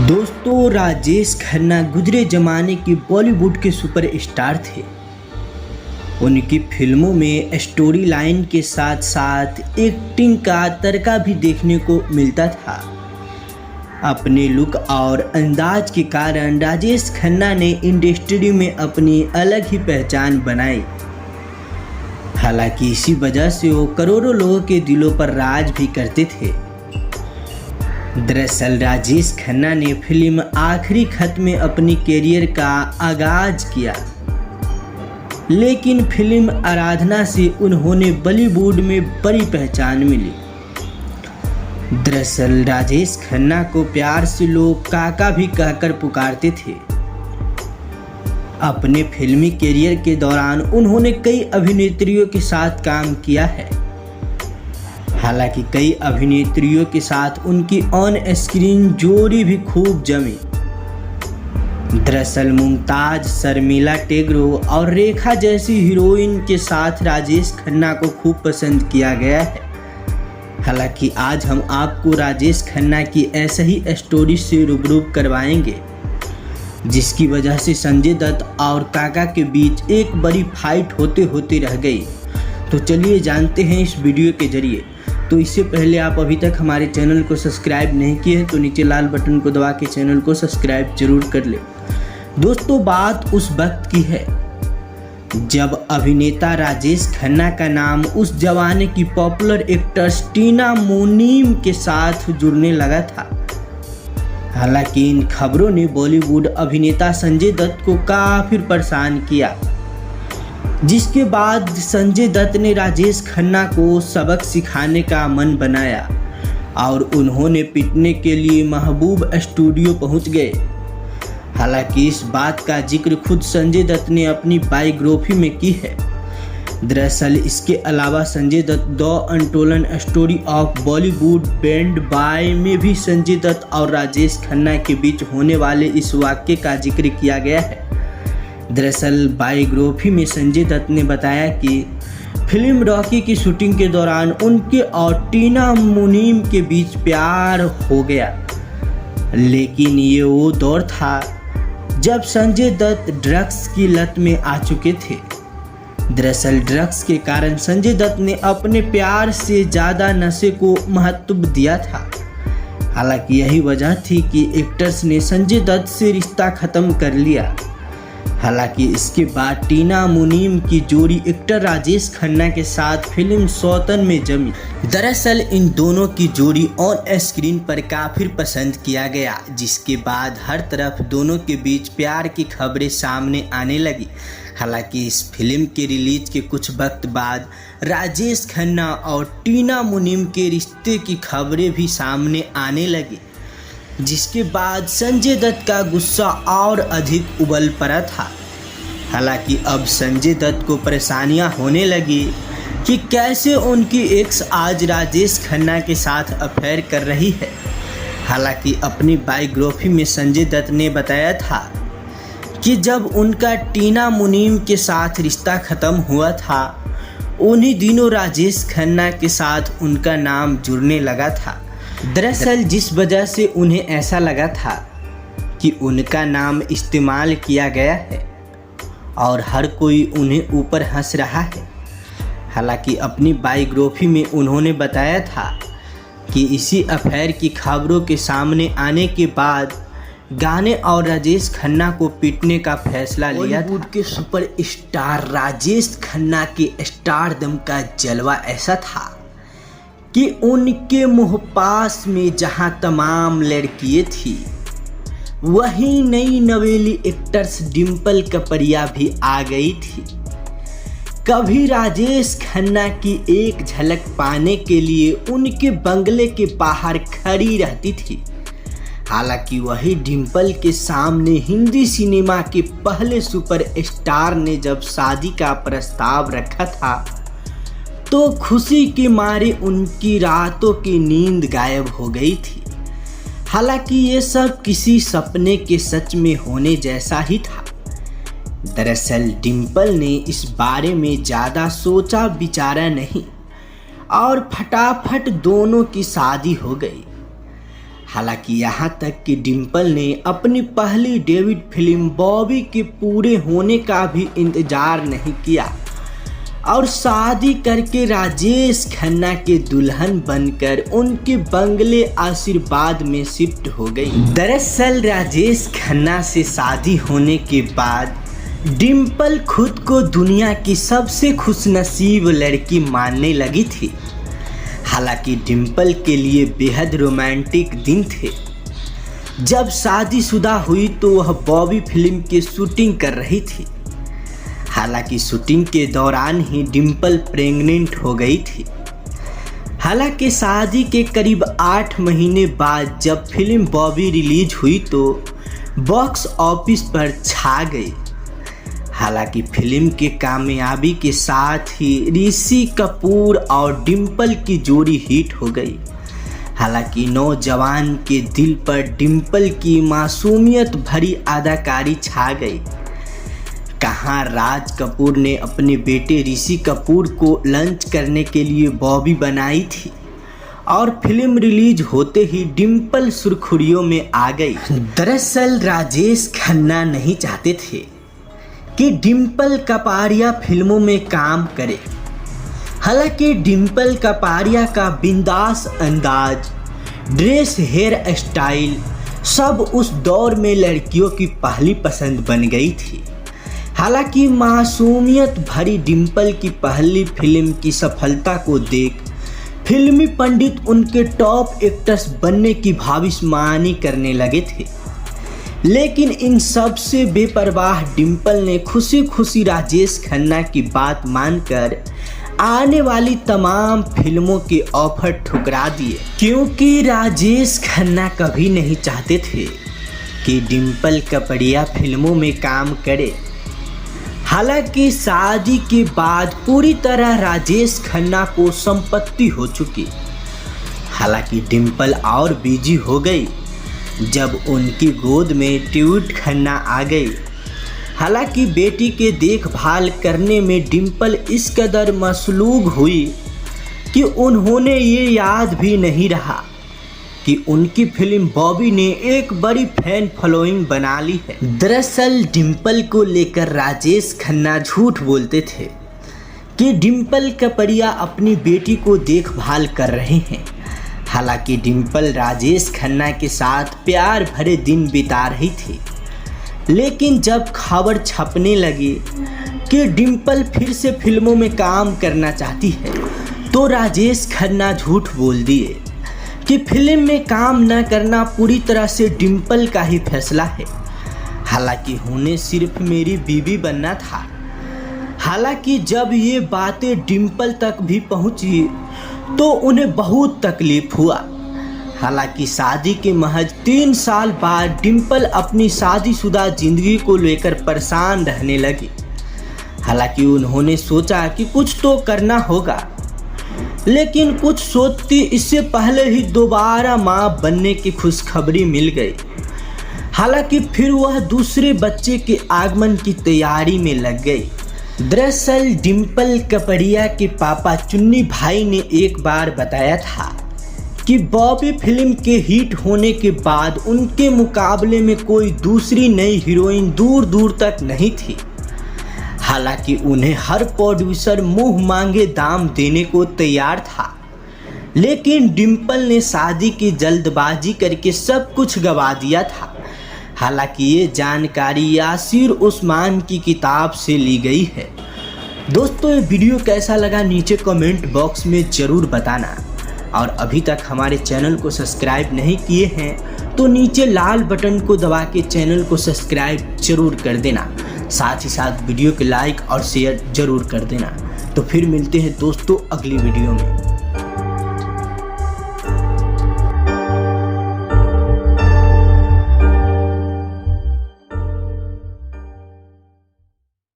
दोस्तों, राजेश खन्ना गुजरे जमाने के बॉलीवुड के सुपरस्टार थे। उनकी फिल्मों में स्टोरी लाइन के साथ साथ एक्टिंग का तड़का भी देखने को मिलता था। अपने लुक और अंदाज के कारण राजेश खन्ना ने इंडस्ट्री में अपनी अलग ही पहचान बनाई। हालांकि इसी वजह से वो करोड़ों लोगों के दिलों पर राज भी करते थे। दरअसल राजेश खन्ना ने फिल्म आखिरी खत में अपनी कैरियर का आगाज किया, लेकिन फिल्म आराधना से उन्होंने बॉलीवुड में बड़ी पहचान मिली। दरअसल राजेश खन्ना को प्यार से लोग काका भी कहकर पुकारते थे। अपने फिल्मी कैरियर के दौरान उन्होंने कई अभिनेत्रियों के साथ काम किया है। हालांकि कई अभिनेत्रियों के साथ उनकी ऑन स्क्रीन जोड़ी भी खूब जमी। दरअसल मुमताज, शर्मिला टेगोर और रेखा जैसी हीरोइन के साथ राजेश खन्ना को खूब पसंद किया गया है। हालांकि आज हम आपको राजेश खन्ना की ऐसे ही स्टोरी से रूबरू करवाएंगे, जिसकी वजह से संजय दत्त और काका के बीच एक बड़ी फाइट होते होते रह गई। तो चलिए जानते हैं इस वीडियो के जरिए। तो इससे पहले आप अभी तक हमारे चैनल को सब्सक्राइब नहीं किए हैं तो नीचे लाल बटन को दबा के चैनल को सब्सक्राइब जरूर कर ले। दोस्तों, बात उस वक्त की है जब अभिनेता राजेश खन्ना का नाम उस जमाने की पॉपुलर एक्ट्रेस टीना मुनीम के साथ जुड़ने लगा था। हालांकि इन खबरों ने बॉलीवुड अभिनेता संजय दत्त को काफी परेशान किया, जिसके बाद संजय दत्त ने राजेश खन्ना को सबक सिखाने का मन बनाया और उन्होंने पिटने के लिए महबूब स्टूडियो पहुंच गए। हालांकि इस बात का जिक्र खुद संजय दत्त ने अपनी बायोग्राफी में की है। दरअसल इसके अलावा Sanjay Dutt the untold story of Bollywood bad boy में भी संजय दत्त और राजेश खन्ना के बीच होने वाले इस वाक्य का जिक्र किया गया है। दरअसल बायोग्राफी में संजय दत्त ने बताया कि फिल्म रॉकी की शूटिंग के दौरान उनके और टीना मुनीम के बीच प्यार हो गया, लेकिन ये वो दौर था जब संजय दत्त ड्रग्स की लत में आ चुके थे। दरअसल ड्रग्स के कारण संजय दत्त ने अपने प्यार से ज़्यादा नशे को महत्व दिया था। हालांकि यही वजह थी कि एक्टर्स ने संजय दत्त से रिश्ता खत्म कर लिया। हालांकि इसके बाद टीना मुनीम की जोड़ी एक्टर राजेश खन्ना के साथ फिल्म सौतन में जमी। दरअसल इन दोनों की जोड़ी ऑन स्क्रीन पर काफी पसंद किया गया, जिसके बाद हर तरफ दोनों के बीच प्यार की खबरें सामने आने लगी। हालांकि इस फिल्म के रिलीज के कुछ वक्त बाद राजेश खन्ना और टीना मुनीम के रिश्ते की खबरें भी सामने आने लगी, जिसके बाद संजय दत्त का गुस्सा और अधिक उबल पड़ा था। हालांकि अब संजय दत्त को परेशानियां होने लगी कि कैसे उनकी एक्स आज राजेश खन्ना के साथ अफेयर कर रही है। हालांकि अपनी बायोग्राफी में संजय दत्त ने बताया था कि जब उनका टीना मुनीम के साथ रिश्ता खत्म हुआ था, उन्हीं दिनों राजेश खन्ना के साथ उनका नाम जुड़ने लगा था। दरअसल जिस वजह से उन्हें ऐसा लगा था कि उनका नाम इस्तेमाल किया गया है और हर कोई उन्हें ऊपर हंस रहा है। हालांकि अपनी बायोग्राफी में उन्होंने बताया था कि इसी अफेयर की खबरों के सामने आने के बाद गाने और राजेश खन्ना को पीटने का फैसला लिया। बॉलीवुड के सुपरस्टार राजेश खन्ना के स्टारडम का जलवा ऐसा था कि उनके मुँह पास में जहां तमाम लड़कियां थी, वहीं नई नवेली एक्ट्रेस डिम्पल कपड़िया भी आ गई थी। कभी राजेश खन्ना की एक झलक पाने के लिए उनके बंगले के बाहर खड़ी रहती थी। हालांकि वही डिम्पल के सामने हिंदी सिनेमा के पहले सुपरस्टार ने जब शादी का प्रस्ताव रखा था, तो खुशी के मारे उनकी रातों की नींद गायब हो गई थी। हालांकि ये सब किसी सपने के सच में होने जैसा ही था। दरअसल डिम्पल ने इस बारे में ज़्यादा सोचा विचारा नहीं और फटाफट दोनों की शादी हो गई। हालांकि यहाँ तक कि डिम्पल ने अपनी पहली डेब्यू फिल्म बॉबी के पूरे होने का भी इंतजार नहीं किया और शादी करके राजेश खन्ना के दुल्हन बनकर उनके बंगले आशीर्वाद में शिफ्ट हो गई। दरअसल राजेश खन्ना से शादी होने के बाद डिम्पल खुद को दुनिया की सबसे खुशनसीब लड़की मानने लगी थी। हालांकि डिम्पल के लिए बेहद रोमांटिक दिन थे। जब शादीशुदा हुई तो वह बॉबी फिल्म की शूटिंग कर रही थी। हालांकि शूटिंग के दौरान ही डिम्पल प्रेग्नेंट हो गई थी। हालांकि शादी के करीब 8 महीने बाद जब फिल्म बॉबी रिलीज हुई तो बॉक्स ऑफिस पर छा गई। हालांकि फिल्म के कामयाबी के साथ ही ऋषि कपूर और डिम्पल की जोड़ी हिट हो गई। हालांकि नौजवान के दिल पर डिम्पल की मासूमियत भरी अदाकारी छा गई। कहाँ राज कपूर ने अपने बेटे ऋषि कपूर को लंच करने के लिए बॉबी बनाई थी और फिल्म रिलीज होते ही डिम्पल सुर्खियों में आ गई। दरअसल राजेश खन्ना नहीं चाहते थे कि डिम्पल कपाड़िया फिल्मों में काम करे। हालांकि डिम्पल कपाड़िया का बिंदास अंदाज, ड्रेस, हेयर स्टाइल सब उस दौर में लड़कियों की पहली पसंद बन गई थी। हालांकि मासूमियत भरी डिम्पल की पहली फिल्म की सफलता को देख फिल्मी पंडित उनके टॉप एक्ट्रेस बनने की भविष्यवाणी करने लगे थे। लेकिन इन सब से बेपरवाह डिम्पल ने खुशी खुशी राजेश खन्ना की बात मानकर आने वाली तमाम फिल्मों के ऑफर ठुकरा दिए, क्योंकि राजेश खन्ना कभी नहीं चाहते थे कि डिम्पल कपड़िया फिल्मों में काम करे। हालांकि शादी के बाद पूरी तरह राजेश खन्ना को संपत्ति हो चुकी। हालांकि डिम्पल और बिजी हो गई जब उनकी गोद में ट्यूट खन्ना आ गई। हालांकि बेटी के देखभाल करने में डिम्पल इस कदर मसलूग हुई कि उन्होंने ये याद भी नहीं रहा कि उनकी फिल्म बॉबी ने एक बड़ी फैन फॉलोइंग बना ली है। दरअसल डिम्पल को लेकर राजेश खन्ना झूठ बोलते थे कि डिम्पल कपड़िया अपनी बेटी को देखभाल कर रहे हैं। हालांकि डिम्पल राजेश खन्ना के साथ प्यार भरे दिन बिता रही थी। लेकिन जब खबर छपने लगी कि डिम्पल फिर से फिल्मों में काम करना चाहती है तो राजेश खन्ना झूठ बोल दिए कि फिल्म में काम न करना पूरी तरह से डिम्पल का ही फैसला है। हालांकि उन्हें सिर्फ मेरी बीवी बनना था। हालांकि जब ये बातें डिम्पल तक भी पहुंची तो उन्हें बहुत तकलीफ हुआ। हालांकि शादी के महज 3 साल बाद डिम्पल अपनी शादीशुदा जिंदगी को लेकर परेशान रहने लगी। हालांकि उन्होंने सोचा कि कुछ तो करना होगा, लेकिन कुछ सोचती इससे पहले ही दोबारा मां बनने की खुशखबरी मिल गई। हालांकि फिर वह दूसरे बच्चे के आगमन की तैयारी में लग गई। दरअसल डिम्पल कपड़िया के पापा चुन्नी भाई ने एक बार बताया था कि बॉबी फिल्म के हिट होने के बाद उनके मुकाबले में कोई दूसरी नई हीरोइन दूर दूर तक नहीं थी। हालांकि उन्हें हर प्रोड्यूसर मुंह मांगे दाम देने को तैयार था, लेकिन डिम्पल ने शादी की जल्दबाजी करके सब कुछ गवा दिया था। हालांकि ये जानकारी यासिर उस्मान की किताब से ली गई है। दोस्तों, ये वीडियो कैसा लगा नीचे कमेंट बॉक्स में ज़रूर बताना, और अभी तक हमारे चैनल को सब्सक्राइब नहीं किए हैं तो नीचे लाल बटन को दबा के चैनल को सब्सक्राइब जरूर कर देना। साथ ही साथ वीडियो को लाइक और शेयर जरूर कर देना। तो फिर मिलते हैं दोस्तों अगली वीडियो में।